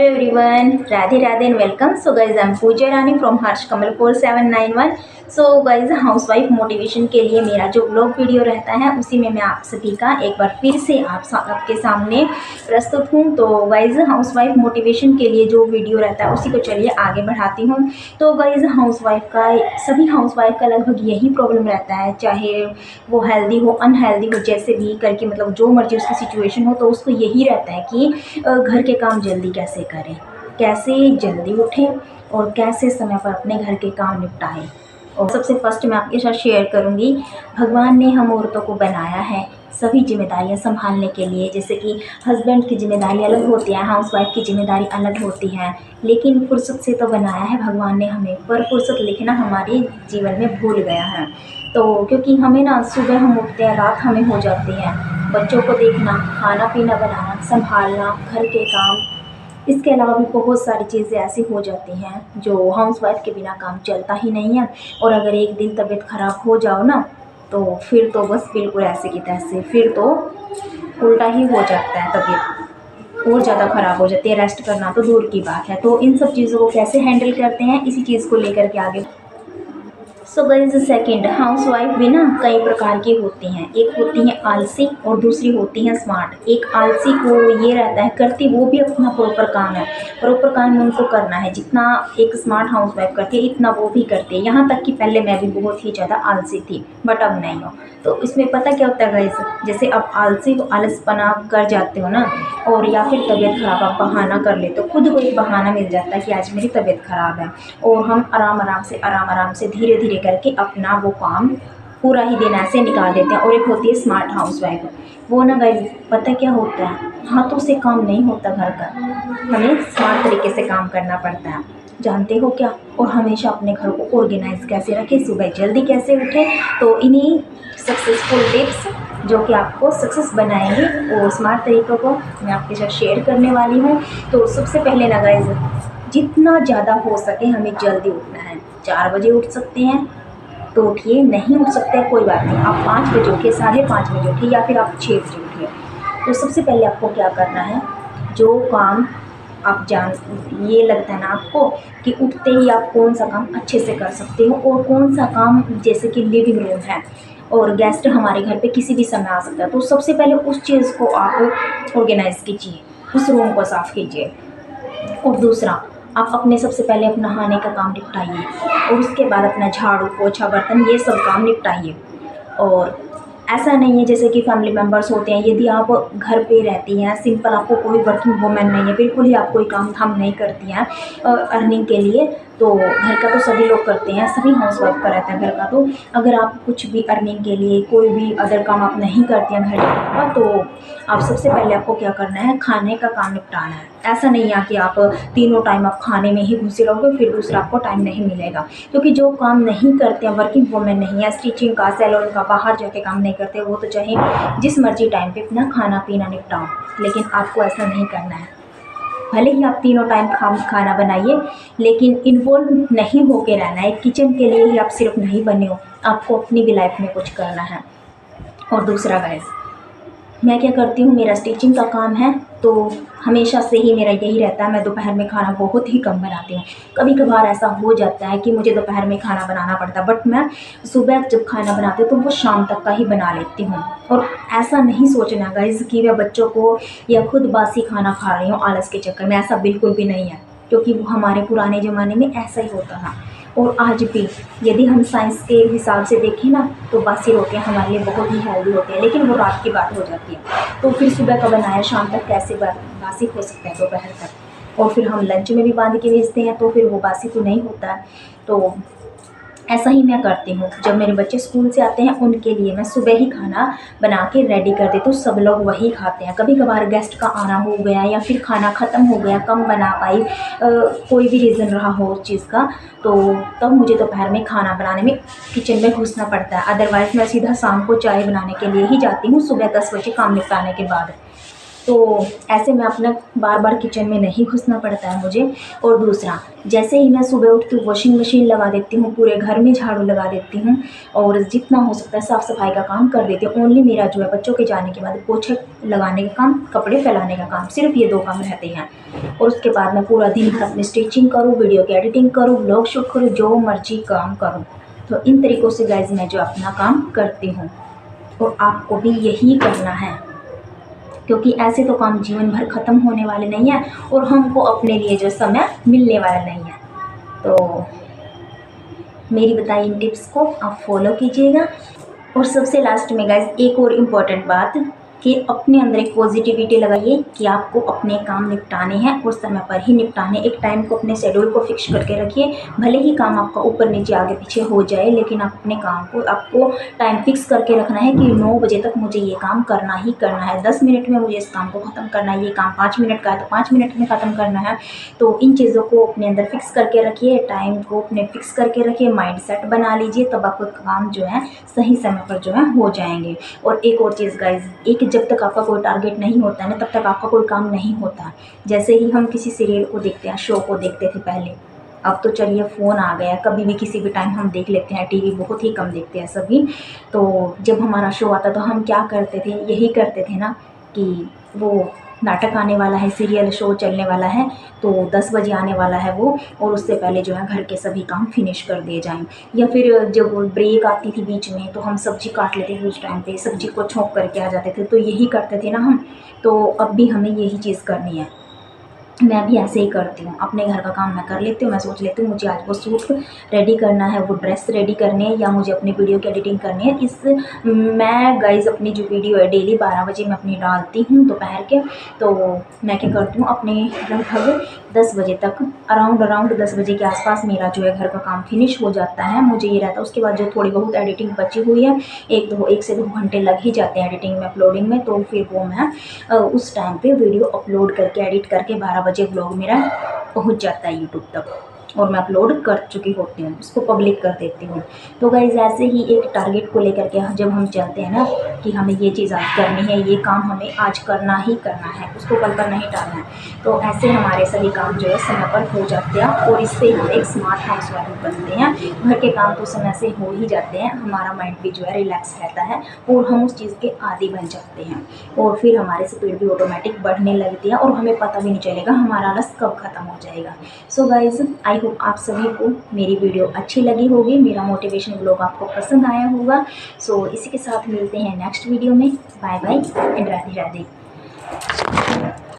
everyone, Radhe Radhe and welcome. So guys, I'm Pooja Rani from Harsh Kamal 4791. So guys housewife motivation के लिए मेरा जो blog video रहता है उसी में मैं आप सभी का एक बार फिर से आपके सामने प्रस्तुत हूँ। तो गाइज हाउसवाइफ मोटिवेशन के लिए जो वीडियो रहता है उसी को चलिए आगे बढ़ाती हूँ। तो गाइज सभी हाउसवाइफ का लगभग यही प्रॉब्लम रहता है, चाहे वो हेल्दी हो अनहेल्दी हो, जैसे भी करके मतलब जो मर्जी उसकी सिचुएशन हो, तो उसको यही रहता है कि घर के काम जल्दी कैसे करें, कैसे जल्दी उठें और कैसे समय पर अपने घर के काम निपटाएं। और सबसे फर्स्ट मैं आपके साथ शेयर करूंगी, भगवान ने हम औरतों को बनाया है सभी जिम्मेदारियां संभालने के लिए। जैसे कि हस्बैंड की जिम्मेदारी अलग होती है, हाउसवाइफ की जिम्मेदारी अलग होती है, लेकिन फुर्सत से तो बनाया है भगवान ने हमें, पर फुर्सत लिखना हमारे जीवन में भूल गया है। तो क्योंकि हमें ना सुबह हम उठते हैं, रात हमें हो जाती है, बच्चों को देखना, खाना पीना बनाना, संभालना, घर के काम, इसके अलावा भी बहुत सारी चीज़ें ऐसी हो जाती हैं जो हाउसवाइफ के बिना काम चलता ही नहीं है। और अगर एक दिन तबीयत ख़राब हो जाओ ना, तो फिर तो बस बिल्कुल ऐसे की तैसे, फिर तो उल्टा ही हो जाता है, तबीयत और ज़्यादा ख़राब हो जाती है, रेस्ट करना तो दूर की बात है। तो इन सब चीज़ों को कैसे हैंडल करते हैं, इसी चीज़ को लेकर के आगे। सो गाइस सेकंड, हाउसवाइफ भी ना कई प्रकार की होती हैं। एक होती है आलसी और दूसरी होती है स्मार्ट। एक आलसी को ये रहता है, करती वो भी अपना प्रॉपर काम है, प्रॉपर काम उनको करना है, जितना एक स्मार्ट हाउसवाइफ करती है इतना वो भी करती है। यहाँ तक कि पहले मैं भी बहुत ही ज़्यादा आलसी थी, बट अब नहीं हूँ। तो इसमें पता क्या होता है गाइस, जैसे अब आलसी आलसपना कर जाते हो ना, और या फिर तबीयत ख़राब आप बहाना कर लेते हो, खुद को एक बहाना मिल जाता है कि आज मेरी तबीयत ख़राब है, और हम आराम से धीरे धीरे करके अपना वो काम पूरा ही दिन ऐसे निकाल देते हैं। और एक होती है स्मार्ट हाउसवाइफ, वो ना गाइस पता क्या होता है, हाथों से काम नहीं होता घर का, हमें स्मार्ट तरीके से काम करना पड़ता है, जानते हो क्या। और हमेशा अपने घर को ऑर्गेनाइज कैसे रखें, सुबह जल्दी कैसे उठें। तो इन्हीं सक्सेसफुल टिप्स जो कि आपको सक्सेस बनाएंगे और स्मार्ट तरीक़ों को मैं आपके साथ शेयर करने वाली हूँ। तो सबसे पहले ना गाइस, जितना ज़्यादा हो सके हमें जल्दी उठना है। 4 बजे उठ सकते हैं तो उठिए, नहीं उठ सकते कोई बात नहीं, आप 5 बजे उठिए, 5:30 बजे उठिए, या फिर आप 6 बजे उठिए। तो सबसे पहले आपको क्या करना है, जो काम आप ये लगता है ना आपको कि उठते ही आप कौन सा काम अच्छे से कर सकते हो, और कौन सा काम, जैसे कि लिविंग रूम है और गेस्ट हमारे घर पे किसी भी समय आ सकता है, तो सबसे पहले उस चीज़ को आप ऑर्गेनाइज़ कीजिए, उस रूम को साफ़ कीजिए। और दूसरा, आप अपने सबसे पहले अपना नहाने का काम निपटाइए, और उसके बाद अपना झाड़ू पोछा बर्तन ये सब काम निपटाइए। और ऐसा नहीं है जैसे कि फैमिली मेम्बर्स होते हैं, यदि आप घर पे रहती हैं सिंपल, आपको कोई वर्किंग वुमेन नहीं है, बिल्कुल ही आप कोई काम धाम नहीं करती हैं अर्निंग के लिए, तो घर का तो सभी लोग करते हैं, सभी हाउसवाइफ का रहता है घर का। तो अगर आप कुछ भी अर्निंग के लिए कोई भी अदर काम आप नहीं करती हैं घर का, तो आप सबसे पहले आपको क्या करना है, खाने का काम निपटाना है। ऐसा नहीं है कि आप तीनों टाइम आप खाने में ही घुसे रहोगे, फिर दूसरा आपको टाइम नहीं मिलेगा। क्योंकि जो काम नहीं करते हैं, वर्किंग वुमेन नहीं है, स्टिचिंग का, सैलून का, बाहर जाके काम नहीं करते, वो तो चाहे जिस मर्जी टाइम पे अपना खाना पीना निपटाओ, लेकिन आपको ऐसा नहीं करना है। भले ही आप तीनों टाइम खाना बनाइए, लेकिन इन्वॉल्व नहीं होके रहना है। किचन के लिए ही आप सिर्फ नहीं बने हो, आपको अपनी भी लाइफ में कुछ करना है। और दूसरा गाइस, मैं क्या करती हूँ, मेरा स्टिचिंग का काम है, तो हमेशा से ही मेरा यही रहता है, मैं दोपहर में खाना बहुत ही कम बनाती हूँ। कभी कभार ऐसा हो जाता है कि मुझे दोपहर में खाना बनाना पड़ता है, बट मैं सुबह जब खाना बनाती हूँ तो वो शाम तक का ही बना लेती हूँ। और ऐसा नहीं सोचना गाइस कि मैं बच्चों को या खुद बासी खाना खा रही हूँ आलस के चक्कर में, ऐसा बिल्कुल भी नहीं है, क्योंकि वो हमारे पुराने ज़माने में ऐसा ही होता था। और आज भी यदि हम साइंस के हिसाब से देखें ना, तो बासी रोटियां हमारे लिए बहुत ही हेल्दी होती हैं, लेकिन वो रात की बात हो जाती है। तो फिर सुबह का बनाया शाम तक कैसे बासी हो सकता है दोपहर तक, और फिर हम लंच में भी बांध के भेजते हैं, तो फिर वो बासी तो नहीं होता है। तो ऐसा ही मैं करती हूँ, जब मेरे बच्चे स्कूल से आते हैं उनके लिए मैं सुबह ही खाना बना के रेडी कर देती हूँ, सब लोग वही खाते हैं। कभी कभार गेस्ट का आना हो गया या फिर खाना ख़त्म हो गया, कम बना पाई, कोई भी रीज़न रहा हो उस चीज़ का, तो तब मुझे दोपहर में खाना बनाने में किचन में घुसना पड़ता है। अदरवाइज़ मैं सीधा शाम को चाय बनाने के लिए ही जाती हूँ, सुबह 10 बजे काम निपटाने के बाद। तो ऐसे में अपना बार बार किचन में नहीं घुसना पड़ता है मुझे। और दूसरा, जैसे ही मैं सुबह उठती हूँ वॉशिंग मशीन लगा देती हूँ, पूरे घर में झाड़ू लगा देती हूँ और जितना हो सकता है साफ़ सफाई का काम कर देती हूँ। ओनली मेरा जो है बच्चों के जाने के बाद पोछे लगाने का काम, कपड़े फैलाने का काम, सिर्फ ये 2 काम रहते हैं। और उसके बाद मैं पूरा दिन भर अपनी स्टिचिंग करूँ, वीडियो की एडिटिंग करूँ, व्लॉग शूट करूँ, जो मर्जी काम करूँ। तो इन तरीक़ों से गाइज़ मैं जो अपना काम करती हूँ और आपको भी यही करना है, क्योंकि ऐसे तो काम जीवन भर ख़त्म होने वाले नहीं हैं और हमको अपने लिए जो समय मिलने वाला नहीं है। तो मेरी बताई इन टिप्स को आप फॉलो कीजिएगा। और सबसे लास्ट में गाइज एक और इम्पॉर्टेंट बात कि अपने अंदर एक पॉजिटिविटी लगाइए कि आपको अपने काम निपटाने हैं और समय पर ही निपटाने। एक टाइम को, अपने शेड्यूल को फिक्स करके रखिए। भले ही काम आपका ऊपर नीचे आगे पीछे हो जाए, लेकिन आप अपने काम को, आपको टाइम फिक्स करके रखना है कि 9 बजे तक मुझे ये काम करना ही करना है, 10 मिनट में मुझे इस काम को ख़त्म करना है, ये काम 5 मिनट का है तो 5 मिनट में ख़त्म करना है। तो इन चीज़ों को अपने अंदर फिक्स करके रखिए, टाइम को अपने फिक्स करके रखिए, माइंड सेट बना लीजिए, तब आपको काम जो है सही समय पर जो है हो जाएंगे। और एक और चीज़ गाइज, एक जब तक आपका कोई टारगेट नहीं होता है ना, तब तक आपका कोई काम नहीं होता। जैसे ही हम किसी सीरियल को देखते हैं, शो को देखते थे पहले, अब तो चलिए फ़ोन आ गया, कभी भी किसी भी टाइम हम देख लेते हैं। टीवी बहुत ही कम देखते हैं सभी। तो जब हमारा शो आता तो हम क्या करते थे, यही करते थे ना कि वो नाटक आने वाला है, सीरियल शो चलने वाला है, तो 10 बजे आने वाला है वो, और उससे पहले जो है घर के सभी काम फिनिश कर दिए जाएं। या फिर जब ब्रेक आती थी बीच में तो हम सब्जी काट लेते थे, उस टाइम पे सब्जी को छोंक करके आ जाते थे। तो यही करते थे ना हम। तो अब भी हमें यही चीज़ करनी है। मैं भी ऐसे ही करती हूँ, अपने घर का काम मैं कर लेती हूँ। मैं सोच लेती हूँ मुझे आज वो सूट रेडी करना है, वो ड्रेस रेडी करनी है, या मुझे अपनी वीडियो की एडिटिंग करनी है। मैं गाइज़ अपनी जो वीडियो है डेली 12 बजे मैं अपनी डालती हूँ दोपहर के। तो मैं क्या करती हूँ, अपने लगभग 10 बजे तक, अराउंड 10 बजे के आसपास मेरा जो है घर का काम फिनिश हो जाता है। मुझे ये रहता है उसके बाद जो थोड़ी बहुत एडिटिंग बची हुई है, 1 से 2 घंटे लग ही जाते हैं एडिटिंग में, अपलोडिंग में। तो फिर वो मैं उस टाइम पे वीडियो अपलोड करके, एडिट करके 12 बजे व्लॉग मेरा पहुंच जाता है यूट्यूब तक और मैं अपलोड कर चुकी होती हूँ, उसको पब्लिक कर देती हूँ। तो गाइज़ ऐसे ही एक टारगेट को लेकर के जब हम चलते हैं ना कि हमें ये चीज़ आज करनी है, ये काम हमें आज करना ही करना है, उसको कल पर नहीं टालना है, तो ऐसे हमारे सभी काम जो है समय पर हो जाते हैं और इससे हम एक स्मार्ट हाउस वाइफ बनते हैं। घर के काम तो समय से हो ही जाते हैं, हमारा माइंड भी जो है रिलैक्स रहता है और हम उस चीज़ के आदी बन जाते हैं और फिर हमारी स्पीड भी ऑटोमेटिक बढ़ने लगती है और हमें पता भी नहीं चलेगा हमारा आलस कब ख़त्म हो जाएगा। सो गाइज़ आई होप आप सभी को मेरी वीडियो अच्छी लगी होगी, मेरा मोटिवेशन व्लॉग आपको पसंद आया होगा। सो इसी के साथ मिलते हैं नेक्स्ट वीडियो में। Bye bye and Radhe Radhe.